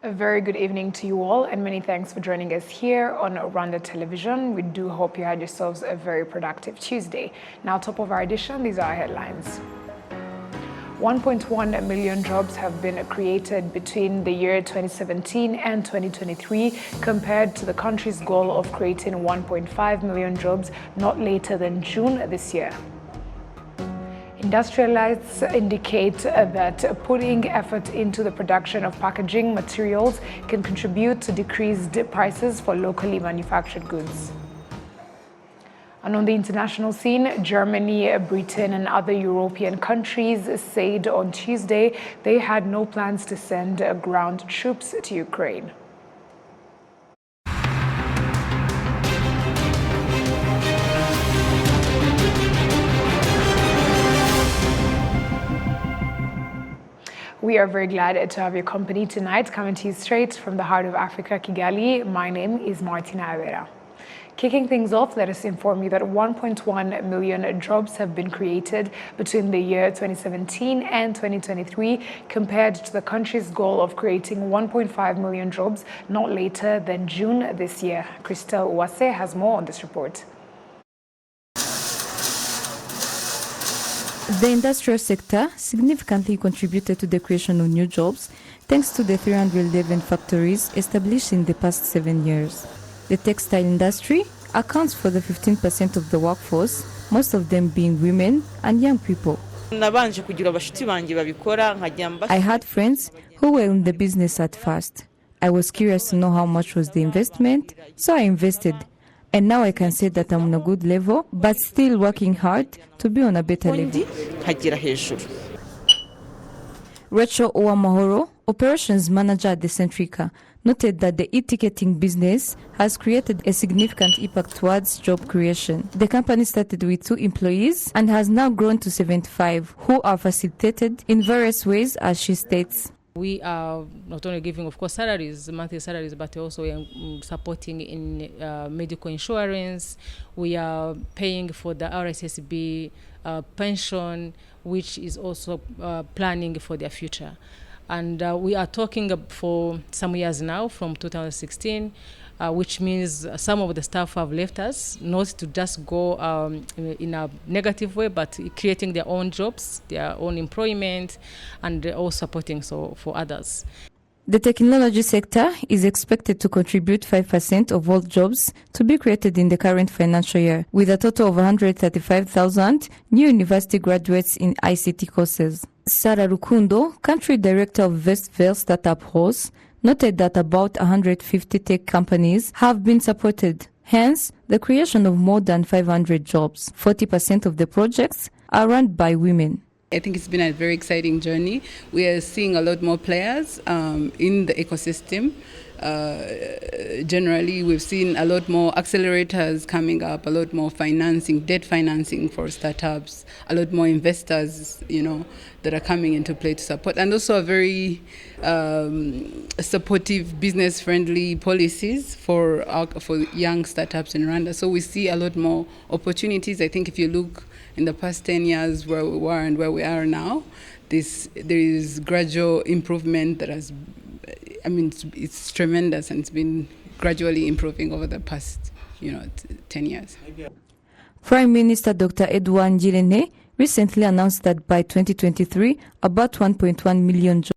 A very good evening to you all, and many thanks for joining us here on Rwanda Television. We do hope you had yourselves a very productive Tuesday. Now, top of our edition, these are our headlines. 1.1 million jobs have been created between the year 2017 and 2023, compared to the country's goal of creating 1.5 million jobs not later than June this year. Industrialists indicate that putting effort into the production of packaging materials can contribute to decreased prices for locally manufactured goods. And on the international scene, Germany, Britain, and other European countries said on Tuesday they had no plans to send ground troops to Ukraine. We are very glad to have your company tonight, coming to you straight from the heart of Africa, Kigali. My name is Martina Avera. Kicking things off, let us inform you that 1.1 million jobs have been created between the year 2017 and 2023, compared to the country's goal of creating 1.5 million jobs not later than June this year. Christelle Uwase has more on this report. The industrial sector significantly contributed to the creation of new jobs thanks to the 311 factories established in the past 7 years. The textile industry accounts for the 15% of the workforce, most of them being women and young people. I had friends who were in the business at first. I was curious to know how much was the investment, so I invested. And now I can say that I'm on a good level, but still working hard to be on a better level. Rachel Owamahoro, operations manager at the Centrica, noted that the e-ticketing business has created a significant impact towards job creation. The company started with 2 employees and has now grown to 75, who are facilitated in various ways, as she states. We are not only giving, of course, salaries, monthly salaries, but also supporting in medical insurance. We are paying for the RSSB pension, which is also planning for their future. And we are talking for some years now, from 2016, which means some of the staff have left us, not to just go in a negative way, but creating their own jobs, their own employment, and also supporting for others. The technology sector is expected to contribute 5% of all jobs to be created in the current financial year, with a total of 135,000 new university graduates in ICT courses. Sarah Rukundo, country director of Vestvale Startup Horse, noted that about 150 tech companies have been supported. Hence, the creation of more than 500 jobs. 40% of the projects are run by women. I think it's been a very exciting journey. We are seeing a lot more players in the ecosystem. Generally, we've seen a lot more accelerators coming up, a lot more financing, debt financing for startups, a lot more investors, that are coming into play to support, and also a very supportive, business-friendly policies for young startups in Rwanda. So we see a lot more opportunities. I think if you look in the past 10 years where we were and where we are now, there is gradual improvement that has, it's tremendous, and it's been gradually improving over the past, 10 years. Prime Minister Dr. Edouard Ngirente recently announced that by 2023, about 1.1 million jobs.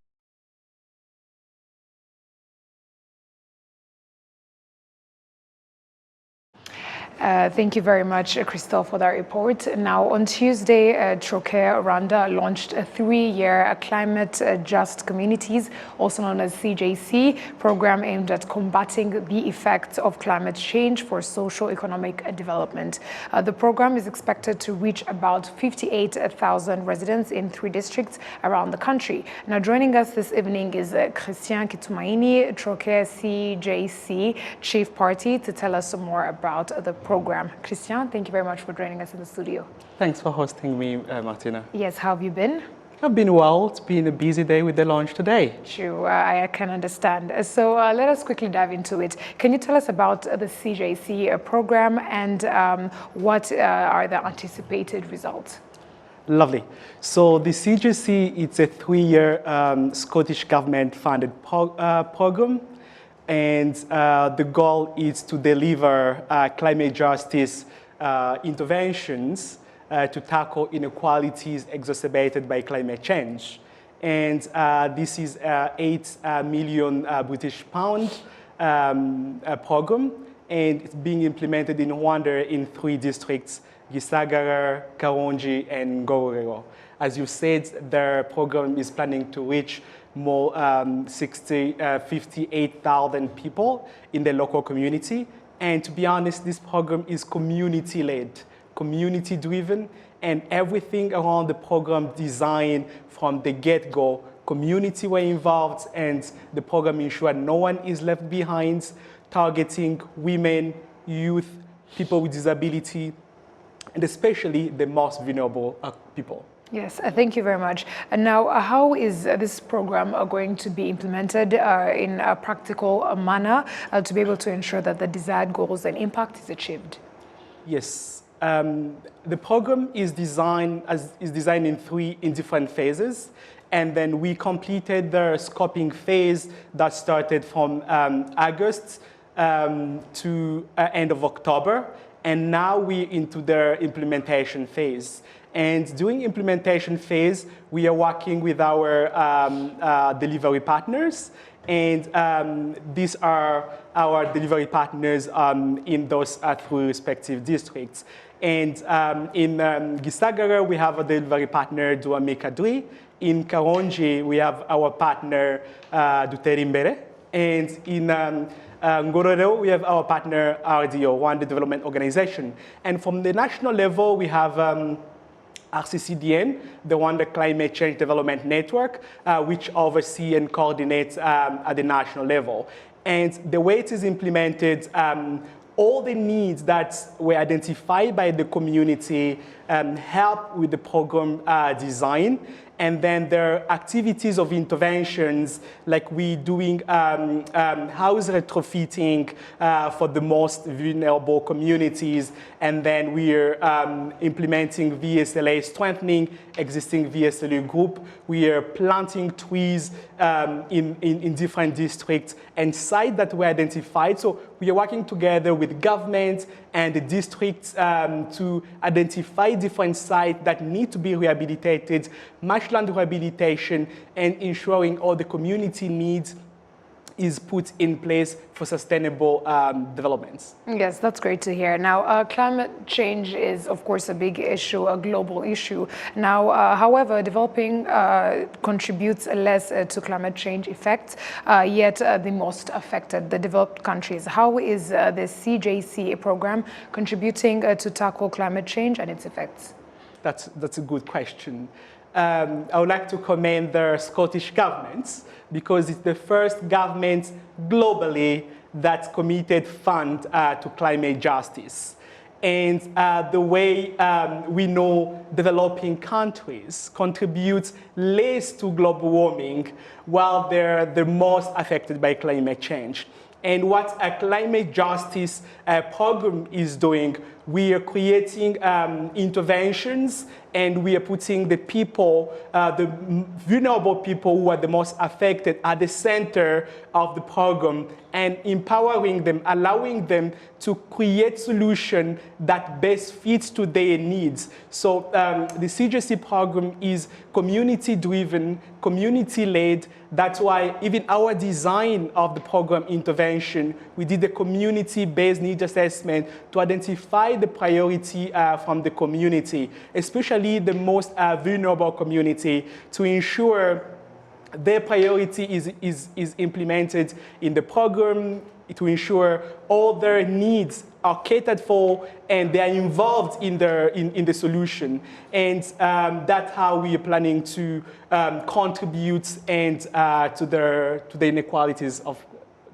Thank you very much, Christelle, for that report. Now, on Tuesday, Trocare Rwanda launched a 3-year Climate Just Communities, also known as CJC, program aimed at combating the effects of climate change for socio-economic development. The program is expected to reach about 58,000 residents in 3 districts around the country. Now, joining us this evening is Christian Kitumaini, Trocare CJC Chief Party, to tell us some more about the program. Christian, thank you very much for joining us in the studio. Thanks for hosting me, Martina. Yes, how have you been? I've been well. It's been a busy day with the launch today. True, I can understand. So let us quickly dive into it. Can you tell us about the CJC program and what are the anticipated results? Lovely. So the CGC, it's a 3-year Scottish government-funded program, and the goal is to deliver climate justice interventions to tackle inequalities exacerbated by climate change. And this is £8 million British pound program, and it's being implemented in Rwanda in 3 districts: Gisagara, Karongi, and Ngororero. As you said, the program is planning to reach more 58,000 people in the local community. And to be honest, this program is community-led, community-driven, and everything around the program designed from the get-go. Community were involved, and the program ensured no one is left behind, targeting women, youth, people with disability, and especially the most vulnerable people. Yes, thank you very much. And now, how is this program going to be implemented in a practical manner to be able to ensure that the desired goals and impact is achieved? Yes, the program is designed in different phases, and then we completed the scoping phase that started from August to end of October. And now we're into the implementation phase. And during implementation phase, we are working with our delivery partners. And these are our delivery partners in those 3 respective districts. And in Gisagara, we have a delivery partner, Duamikadri. In Karongi, we have our partner, Duterimbere. And in Ngororero, we have our partner, RDO, Rwanda Development Organization. And from the national level, we have RCCDN, the Rwanda Climate Change Development Network, which oversees and coordinates at the national level. And the way it is implemented, all the needs that were identified by the community help with the program design. And then there are activities of interventions, like we doing house retrofitting for the most vulnerable communities. And then we're implementing VSLA, strengthening existing VSLA group. We are planting trees in different districts and sites that were identified. So we are working together with government and the districts to identify different sites that need to be rehabilitated, marshland rehabilitation, and ensuring all the community needs is put in place for sustainable developments. Yes, that's great to hear. Now, climate change is, of course, a big issue, a global issue. Now, however, developing contributes less to climate change effects, yet the most affected, the developed countries. How is the CJC program contributing to tackle climate change and its effects? That's a good question. I would like to commend the Scottish government, because it's the first government globally that committed funds to climate justice. And the way we know developing countries contribute less to global warming, while they're the most affected by climate change. And what a climate justice program is doing, we are creating interventions, and we are putting the people, the vulnerable people who are the most affected, at the center of the program, and empowering them, allowing them to create solutions that best fits to their needs. So the CJC program is community-driven, community-led. That's why even our design of the program intervention, we did a community-based needs assessment to identify the priority from the community, especially the most vulnerable community, to ensure their priority is implemented in the program, to ensure all their needs are catered for and they are involved in the solution. And that's how we are planning to contribute and to the inequalities of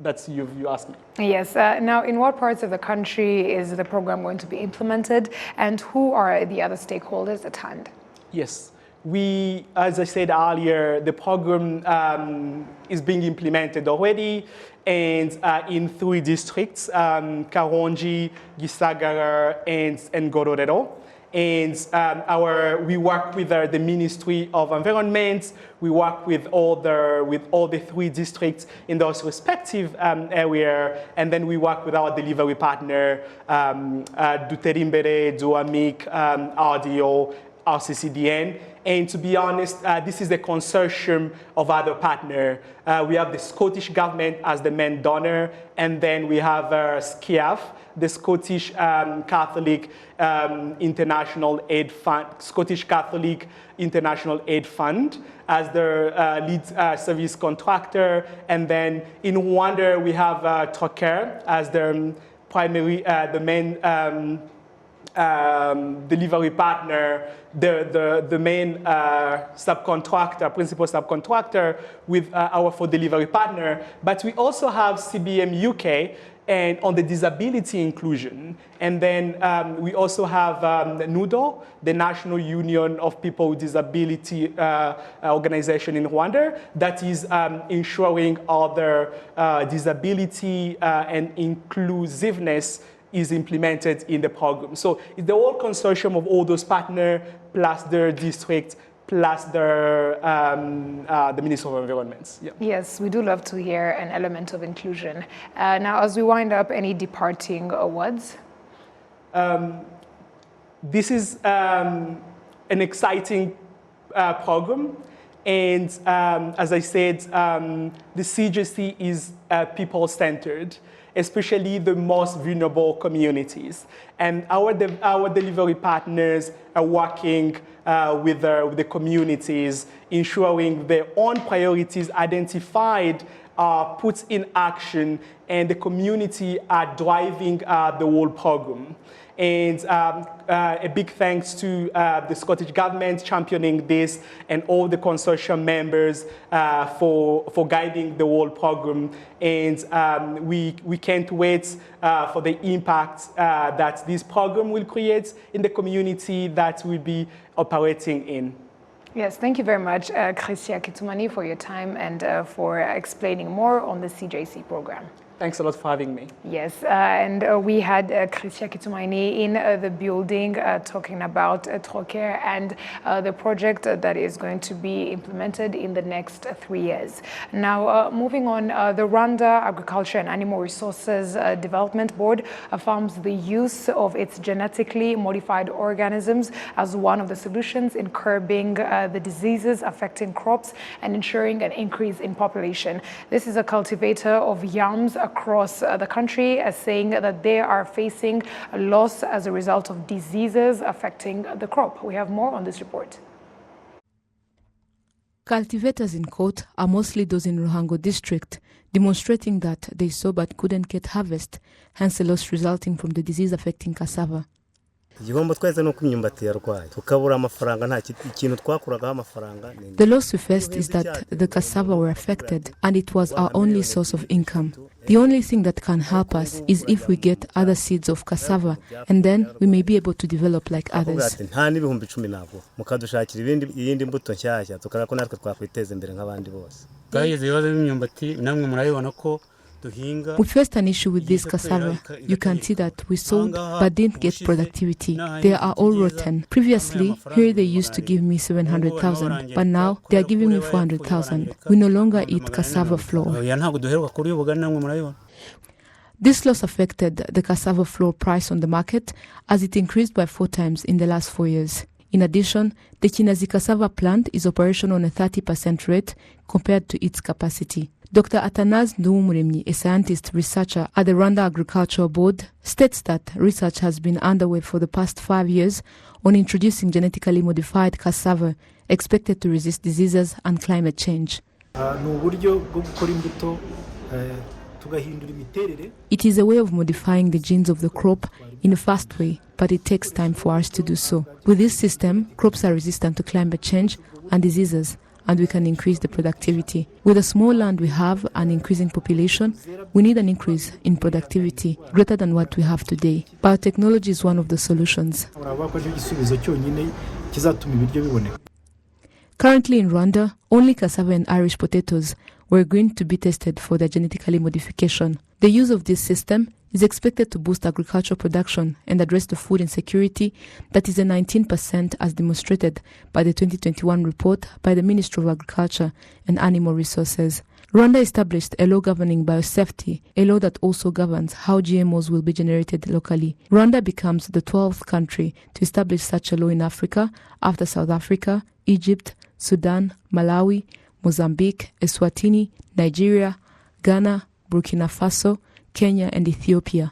that you asked me. Yes. Now, in what parts of the country is the program going to be implemented, and who are the other stakeholders at hand? Yes. We, as I said earlier, the program is being implemented already, and in 3 districts, Karongi, Gisagara, and Ngororero. And we work with the Ministry of Environment. We work with all the 3 districts in those respective area, and then we work with our delivery partner, Duterimbere, Duamik, RDO, RCCDN. And to be honest, this is a consortium of other partners. We have the Scottish government as the main donor, and then we have SCIAF, the Scottish Catholic International Aid Fund, Scottish Catholic International Aid Fund as the lead service contractor. And then in Rwanda, we have Trocaire as the primary, the main delivery partner, the main subcontractor, principal subcontractor with our for delivery partner. But we also have CBM UK and on the disability inclusion. And then we also have NUDO, the National Union of People with Disability organization in Rwanda, that is ensuring other disability and inclusiveness is implemented in the program. So it's the whole consortium of all those partners, plus their district, plus the Ministry of Environment. Yeah. Yes, we do love to hear an element of inclusion. Now, as we wind up, any departing words? This is an exciting program. And as I said, the CJC is people-centered, especially the most vulnerable communities. And our delivery partners are working with the communities, ensuring their own priorities identified are put in action, and the community are driving the whole program. And a big thanks to the Scottish Government championing this and all the consortium members for guiding the whole program. And we can't wait for the impact that this program will create in the community that we'll be operating in. Yes, thank you very much, Christia Kitumani, for your time and for explaining more on the CJC program. Thanks a lot for having me. Yes, and we had Christia Kitumani in the building talking about Trocaire and the project that is going to be implemented in the next 3 years. Now, moving on, the Rwanda Agriculture and Animal Resources Development Board affirms the use of its genetically modified organisms as one of the solutions in curbing the diseases affecting crops and ensuring an increase in population. This is a cultivator of yams across the country, saying that they are facing a loss as a result of diseases affecting the crop. We have more on this report. Cultivators in court are mostly those in Ruhango district, demonstrating that they sow but couldn't get harvest, hence a loss resulting from the disease affecting cassava. The loss we faced is that the cassava were affected and it was our only source of income. The only thing that can help us is if we get other seeds of cassava, and then we may be able to develop like others. We faced an issue with this cassava. You can see that we sowed but didn't get productivity. They are all rotten. Previously, here they used to give me 700,000, but now they are giving me 400,000. We no longer eat cassava flour. This loss affected the cassava flour price on the market as it increased by 4 times in the last 4 years. In addition, the Kinazi cassava plant is operational on a 30% rate compared to its capacity. Dr. Athanase Nduwumuremyi, a scientist researcher at the Rwanda Agricultural Board, states that research has been underway for the past 5 years on introducing genetically modified cassava expected to resist diseases and climate change. It is a way of modifying the genes of the crop in a fast way, but it takes time for us to do so. With this system, crops are resistant to climate change and diseases, and we can increase the productivity. With the small land we have and increasing population, we need an increase in productivity greater than what we have today. Biotechnology is one of the solutions. Currently in Rwanda, only cassava and Irish potatoes, were going to be tested for their genetically modification. The use of this system is expected to boost agricultural production and address the food insecurity that is at 19%, as demonstrated by the 2021 report by the Ministry of Agriculture and Animal Resources. Rwanda established a law governing biosafety, a law that also governs how GMOs will be generated locally. Rwanda becomes the 12th country to establish such a law in Africa after South Africa, Egypt, Sudan, Malawi, Mozambique, Eswatini, Nigeria, Ghana, Burkina Faso, Kenya and Ethiopia.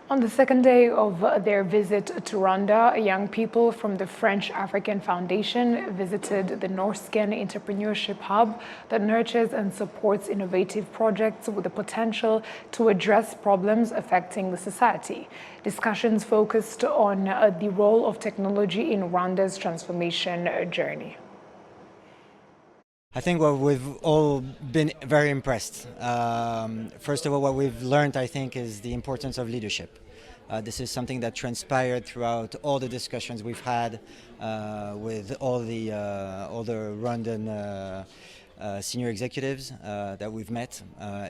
On the second day of their visit to Rwanda, young people from the French African Foundation visited the Norscan Entrepreneurship Hub that nurtures and supports innovative projects with the potential to address problems affecting the society. Discussions focused on the role of technology in Rwanda's transformation journey. I think we've all been very impressed. First of all, what we've learned, I think, is the importance of leadership. This is something that transpired throughout all the discussions we've had with all the Rwandan senior executives that we've met,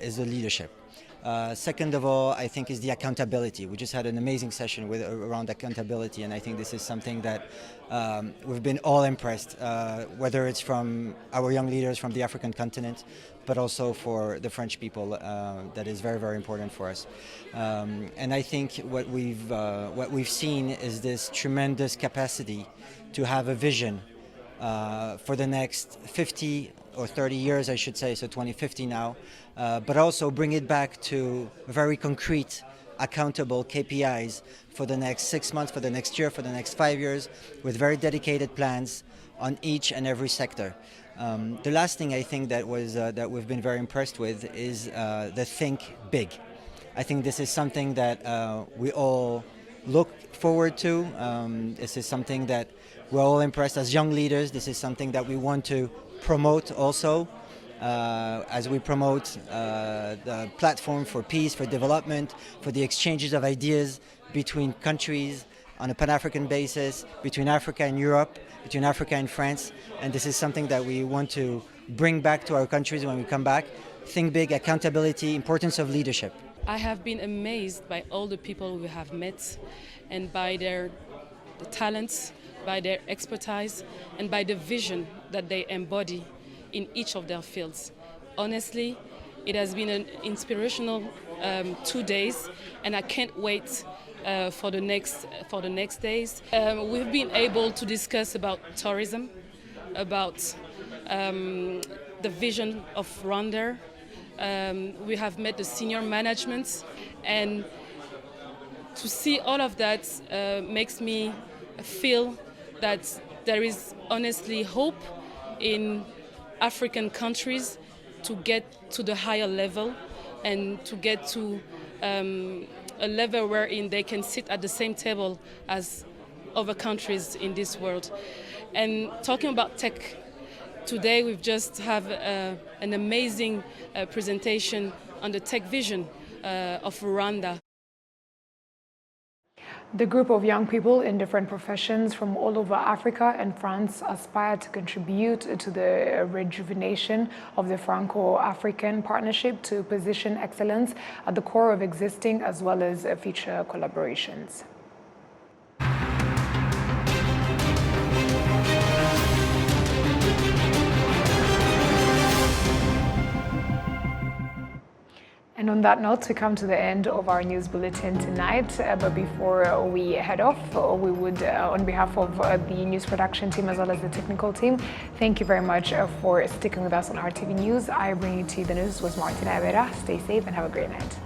is the leadership. Second of all, I think, is the accountability. We just had an amazing session around accountability, and I think this is something that we've been all impressed, whether it's from our young leaders from the African continent, but also for the French people. That is very, very important for us. And I think what we've seen is this tremendous capacity to have a vision for the next 50 or 30 years, I should say, so 2050 now, but also bring it back to very concrete, accountable KPIs for the next 6 months, for the next year, for the next 5 years, with very dedicated plans on each and every sector. The last thing I think that we've been very impressed with is the think big. I think this is something that we all look forward to. This is something that we're all impressed as young leaders. This is something that we want to promote also, as we promote the platform for peace, for development, for the exchanges of ideas between countries on a Pan-African basis, between Africa and Europe, between Africa and France. And this is something that we want to bring back to our countries when we come back. Think big, accountability, importance of leadership. I have been amazed by all the people we have met and by their talents, by their expertise, and by the vision that they embody in each of their fields. Honestly, it has been an inspirational 2 days, and I can't wait for the next days. We've been able to discuss about tourism, about the vision of Rwanda. We have met the senior management, and to see all of that makes me feel that there is honestly hope in African countries to get to the higher level and to get to a level wherein they can sit at the same table as other countries in this world. And talking about tech, today we've just have an amazing presentation on the tech vision of Rwanda. The group of young people in different professions from all over Africa and France aspire to contribute to the rejuvenation of the Franco-African partnership to position excellence at the core of existing as well as future collaborations. And on that note, we come to the end of our news bulletin tonight. But before we head off, we would, on behalf of the news production team as well as the technical team, thank you very much for sticking with us on RTV News. I bring you to the news was Martina Avera. Stay safe and have a great night.